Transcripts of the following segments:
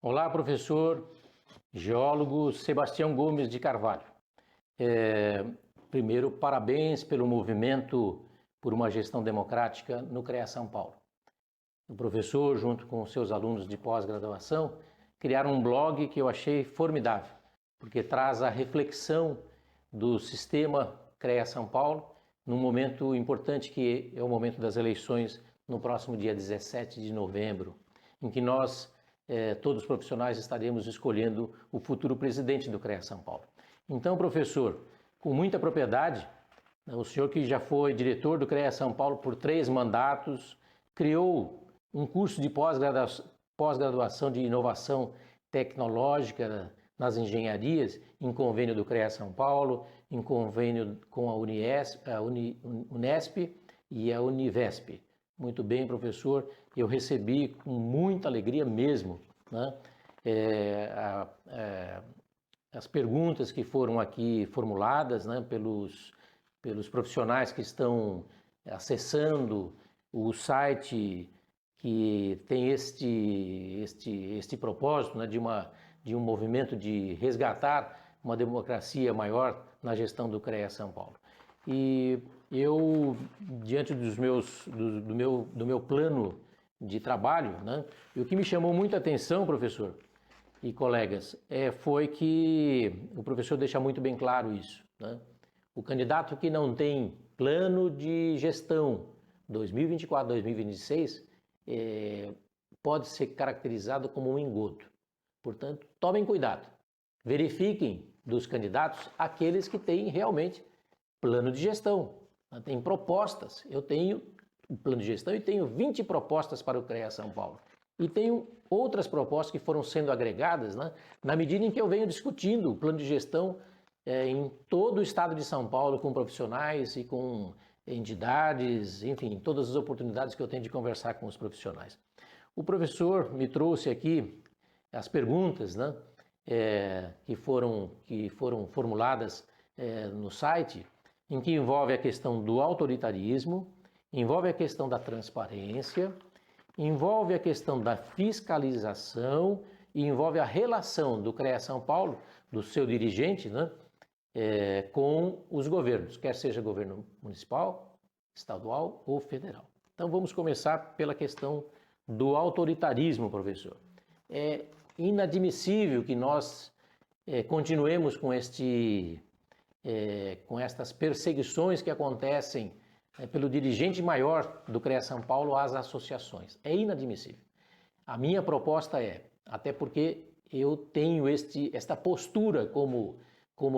Olá, professor geólogo Sebastião Gomes de Carvalho. Primeiro, parabéns pelo movimento por uma gestão democrática no CREA São Paulo. O professor, junto com seus alunos de pós-graduação, criaram um blog que eu achei formidável, porque traz a reflexão do sistema CREA São Paulo num momento importante que é o momento das eleições no próximo dia 17 de novembro, em que nós todos os profissionais estaremos escolhendo o futuro presidente do CREA São Paulo. Então, professor, com muita propriedade, o senhor que já foi diretor do CREA São Paulo por 3 mandatos, criou um curso de pós-graduação de inovação tecnológica nas engenharias, em convênio do CREA São Paulo, em convênio com a Unesp e a Univesp. Muito bem, professor, eu recebi com muita alegria mesmo, né, as perguntas que foram aqui formuladas, né, pelos profissionais que estão acessando o site que tem este propósito, né, de um movimento de resgatar uma democracia maior na gestão do CREA São Paulo. E eu, diante do meu plano de trabalho, né, e o que me chamou muita atenção, professor e colegas, foi que o professor deixa muito bem claro isso, né? O candidato que não tem plano de gestão 2024-2026 pode ser caracterizado como um engodo. Portanto, tomem cuidado. Verifiquem dos candidatos aqueles que têm realmente plano de gestão. Tem propostas. Eu tenho um plano de gestão e tenho 20 propostas para o CREA São Paulo. E tenho outras propostas que foram sendo agregadas, né, na medida em que eu venho discutindo o plano de gestão em todo o estado de São Paulo, com profissionais e com entidades, enfim, todas as oportunidades que eu tenho de conversar com os profissionais. O professor me trouxe aqui as perguntas, né, que foram formuladas no site, em que envolve a questão do autoritarismo, envolve a questão da transparência, envolve a questão da fiscalização e envolve a relação do CREA São Paulo, do seu dirigente, né, com os governos, quer seja governo municipal, estadual ou federal. Então vamos começar pela questão do autoritarismo, professor. É inadmissível que nós continuemos com estas perseguições que acontecem pelo dirigente maior do CREA São Paulo às associações. É inadmissível. A minha proposta até porque eu tenho esta postura como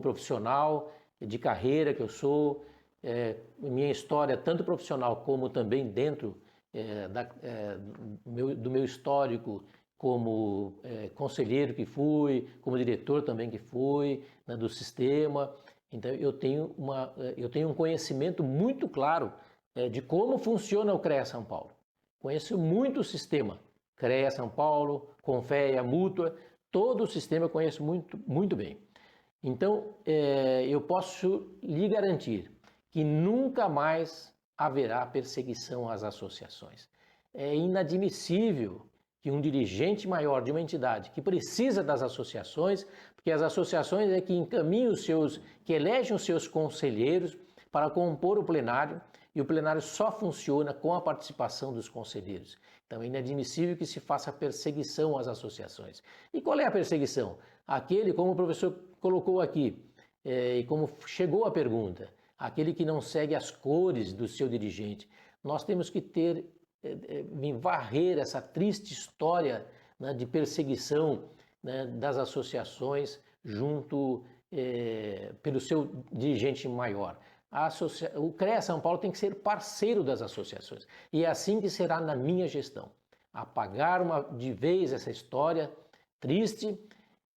profissional de carreira que eu sou, minha história tanto profissional como também dentro do meu histórico como conselheiro que fui, como diretor também que fui, né, do sistema. Então eu tenho um conhecimento muito claro de como funciona o CREA São Paulo. Conheço muito o sistema, CREA São Paulo, Confea, Mútua, todo o sistema eu conheço muito, muito bem. Então eu posso lhe garantir que nunca mais haverá perseguição às associações. É inadmissível que um dirigente maior de uma entidade que precisa das associações, porque as associações é que encaminham que elegem os seus conselheiros para compor o plenário, e o plenário só funciona com a participação dos conselheiros. Então é inadmissível que se faça perseguição às associações. E qual é a perseguição? Aquele, como o professor colocou aqui, e como chegou a pergunta, aquele que não segue as cores do seu dirigente. Nós temos que varrer essa triste história, né, de perseguição, né, das associações pelo seu dirigente maior. O CREA São Paulo tem que ser parceiro das associações. E é assim que será na minha gestão. Apagar de vez essa história triste,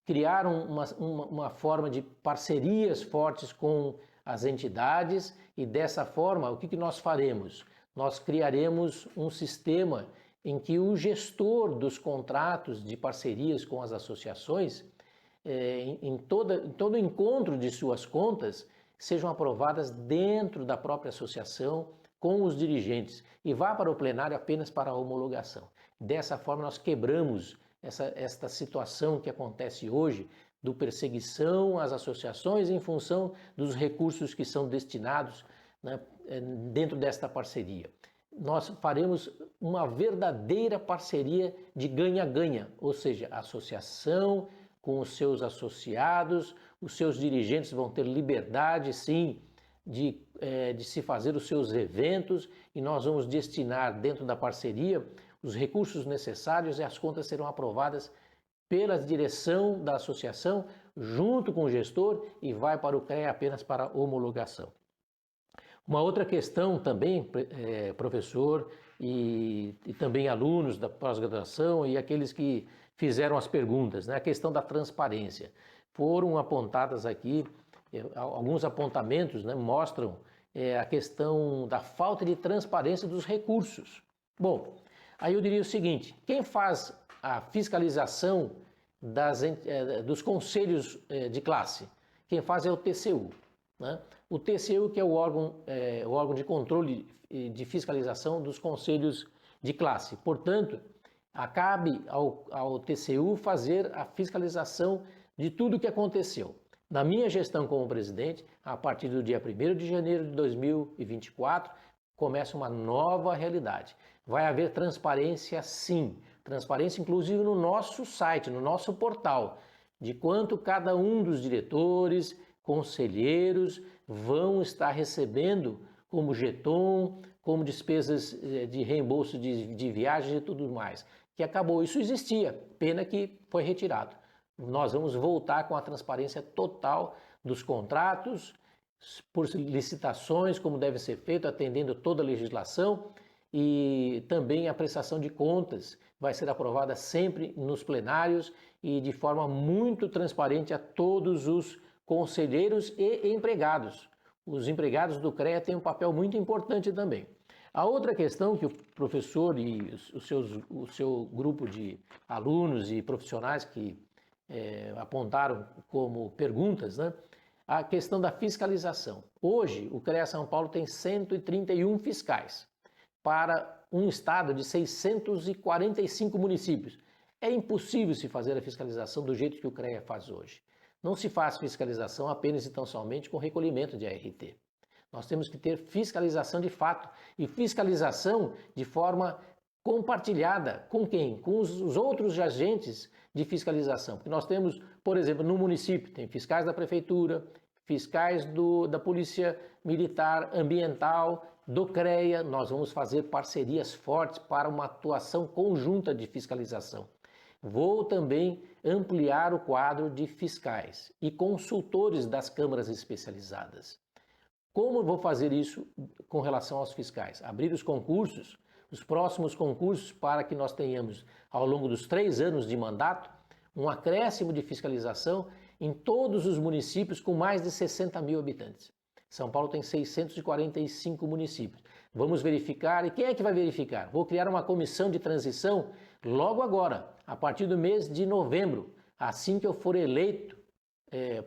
criar uma forma de parcerias fortes com as entidades e dessa forma, o que nós faremos? Nós criaremos um sistema em que o gestor dos contratos de parcerias com as associações, em todo encontro de suas contas, sejam aprovadas dentro da própria associação com os dirigentes e vá para o plenário apenas para a homologação. Dessa forma, nós quebramos esta situação que acontece hoje do perseguição às associações em função dos recursos que são destinados, né, dentro desta parceria. Nós faremos uma verdadeira parceria de ganha-ganha, ou seja, a associação com os seus associados, os seus dirigentes vão ter liberdade, sim, de se fazer os seus eventos, e nós vamos destinar dentro da parceria os recursos necessários e as contas serão aprovadas pela direção da associação, junto com o gestor, e vai para o CREA apenas para homologação. Uma outra questão também, professor, e também alunos da pós-graduação e aqueles que fizeram as perguntas, né? A questão da transparência. Foram apontadas aqui, alguns apontamentos, né, mostram a questão da falta de transparência dos recursos. Bom, aí eu diria o seguinte, quem faz a fiscalização dos conselhos de classe? Quem faz é o TCU, né? O TCU, que é o órgão de controle e de fiscalização dos conselhos de classe. Portanto, cabe ao TCU fazer a fiscalização de tudo o que aconteceu. Na minha gestão como presidente, a partir do dia 1º de janeiro de 2024, começa uma nova realidade. Vai haver transparência, sim. Transparência, inclusive, no nosso site, no nosso portal, de quanto cada um dos diretores, conselheiros vão estar recebendo como jeton, como despesas de reembolso de viagens e tudo mais. Que acabou, isso existia, pena que foi retirado. Nós vamos voltar com a transparência total dos contratos, por licitações, como deve ser feito, atendendo toda a legislação, e também a prestação de contas vai ser aprovada sempre nos plenários e de forma muito transparente a todos os conselheiros e empregados. Os empregados do CREA têm um papel muito importante também. A outra questão que o professor e o seu grupo de alunos e profissionais que apontaram como perguntas, né? A questão da fiscalização. Hoje, o CREA São Paulo tem 131 fiscais para um estado de 645 municípios. É impossível se fazer a fiscalização do jeito que o CREA faz hoje. Não se faz fiscalização apenas e tão somente com recolhimento de ART. Nós temos que ter fiscalização de fato e fiscalização de forma compartilhada. Com quem? Com os outros agentes de fiscalização. Porque nós temos, por exemplo, no município, tem fiscais da prefeitura, fiscais da Polícia Militar Ambiental, do CREA. Nós vamos fazer parcerias fortes para uma atuação conjunta de fiscalização. Vou também ampliar o quadro de fiscais e consultores das câmaras especializadas. Como vou fazer isso com relação aos fiscais? Abrir os concursos, os próximos concursos, para que nós tenhamos, ao longo dos 3 anos de mandato, um acréscimo de fiscalização em todos os municípios com mais de 60 mil habitantes. São Paulo tem 645 municípios. Vamos verificar, e quem é que vai verificar? Vou criar uma comissão de transição logo agora, a partir do mês de novembro, assim que eu for eleito,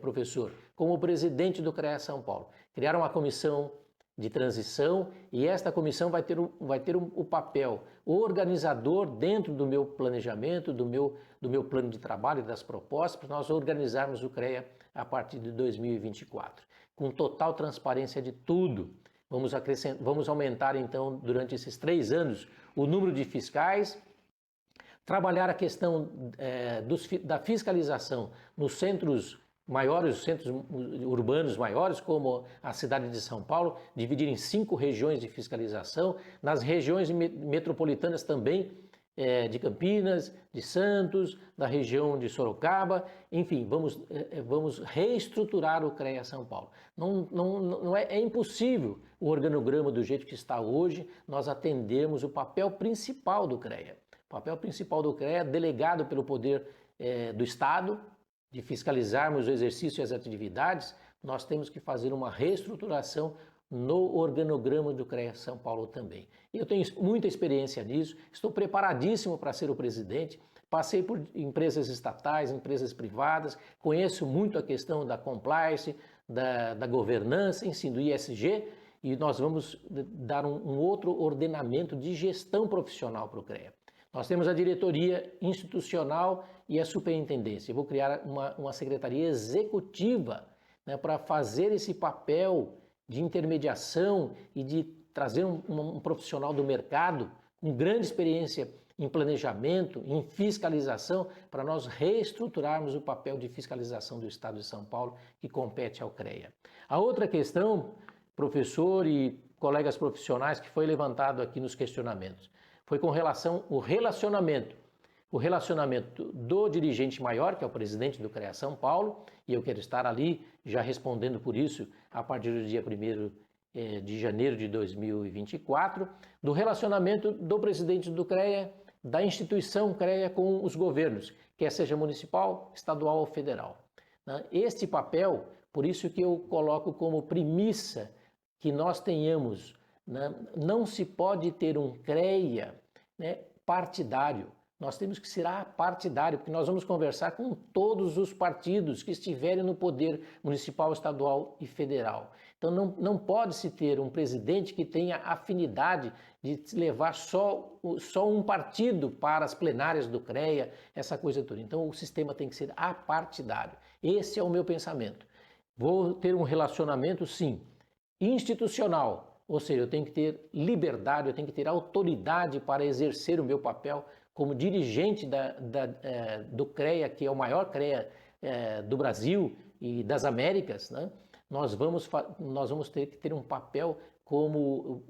professor, como presidente do CREA São Paulo. Criar uma comissão de transição e esta comissão vai ter o papel organizador dentro do meu planejamento, do meu plano de trabalho e das propostas, para nós organizarmos o CREA a partir de 2024, com total transparência de tudo. Vamos aumentar, então, durante esses 3 anos, o número de fiscais, trabalhar a questão da fiscalização nos centros maiores, os centros urbanos maiores, como a cidade de São Paulo, dividir em 5 regiões de fiscalização, nas regiões metropolitanas também, de Campinas, de Santos, da região de Sorocaba, enfim, vamos reestruturar o CREA São Paulo. É impossível o organograma do jeito que está hoje, nós atendemos o papel principal do CREA. O papel principal do CREA, delegado pelo poder do Estado, de fiscalizarmos o exercício e as atividades, nós temos que fazer uma reestruturação no organograma do CREA São Paulo também. Eu tenho muita experiência nisso, estou preparadíssimo para ser o presidente, passei por empresas estatais, empresas privadas, conheço muito a questão da compliance, da governança, enfim, do ISG, e nós vamos dar um outro ordenamento de gestão profissional para o CREA. Nós temos a diretoria institucional e a superintendência. Eu vou criar uma secretaria executiva, né, para fazer esse papel de intermediação e de trazer um profissional do mercado com grande experiência em planejamento, em fiscalização, para nós reestruturarmos o papel de fiscalização do Estado de São Paulo que compete ao CREA. A outra questão, professor e colegas profissionais, que foi levantado aqui nos questionamentos, foi com relação ao relacionamento do dirigente maior, que é o presidente do CREA São Paulo, e eu quero estar ali já respondendo por isso a partir do dia 1º de janeiro de 2024, do relacionamento do presidente do CREA, da instituição CREA com os governos, quer seja municipal, estadual ou federal. Este papel, por isso que eu coloco como premissa que nós tenhamos, não se pode ter um CREA, né, partidário. Nós temos que ser apartidário, porque nós vamos conversar com todos os partidos que estiverem no poder municipal, estadual e federal. Então não pode-se ter um presidente que tenha afinidade de levar só um partido para as plenárias do CREA, essa coisa toda. Então o sistema tem que ser apartidário. Esse é o meu pensamento. Vou ter um relacionamento, sim, institucional, ou seja, eu tenho que ter liberdade, eu tenho que ter autoridade para exercer o meu papel como dirigente do CREA, que é o maior CREA do Brasil e das Américas, né? Nós vamos ter que ter um papel como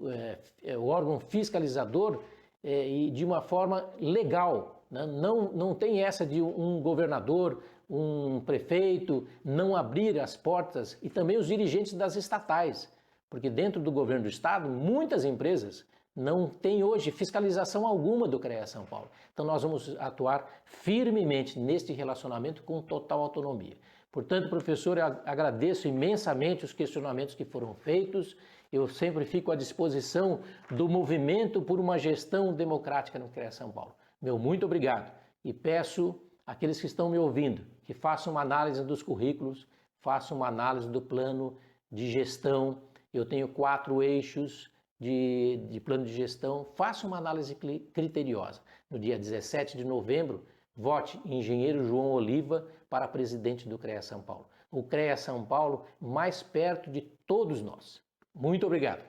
o órgão fiscalizador e de uma forma legal, né? Não tem essa de um governador, um prefeito não abrir as portas, e também os dirigentes das estatais, porque dentro do governo do estado, muitas empresas não têm hoje fiscalização alguma do CREA São Paulo. Então nós vamos atuar firmemente neste relacionamento com total autonomia. Portanto, professor, eu agradeço imensamente os questionamentos que foram feitos. Eu sempre fico à disposição do movimento por uma gestão democrática no CREA São Paulo. Meu muito obrigado. E peço àqueles que estão me ouvindo que façam uma análise dos currículos, façam uma análise do plano de gestão. Eu tenho 4 eixos de plano de gestão. Faça uma análise criteriosa. No dia 17 de novembro, vote engenheiro João Oliva para presidente do CREA São Paulo. O CREA São Paulo mais perto de todos nós. Muito obrigado.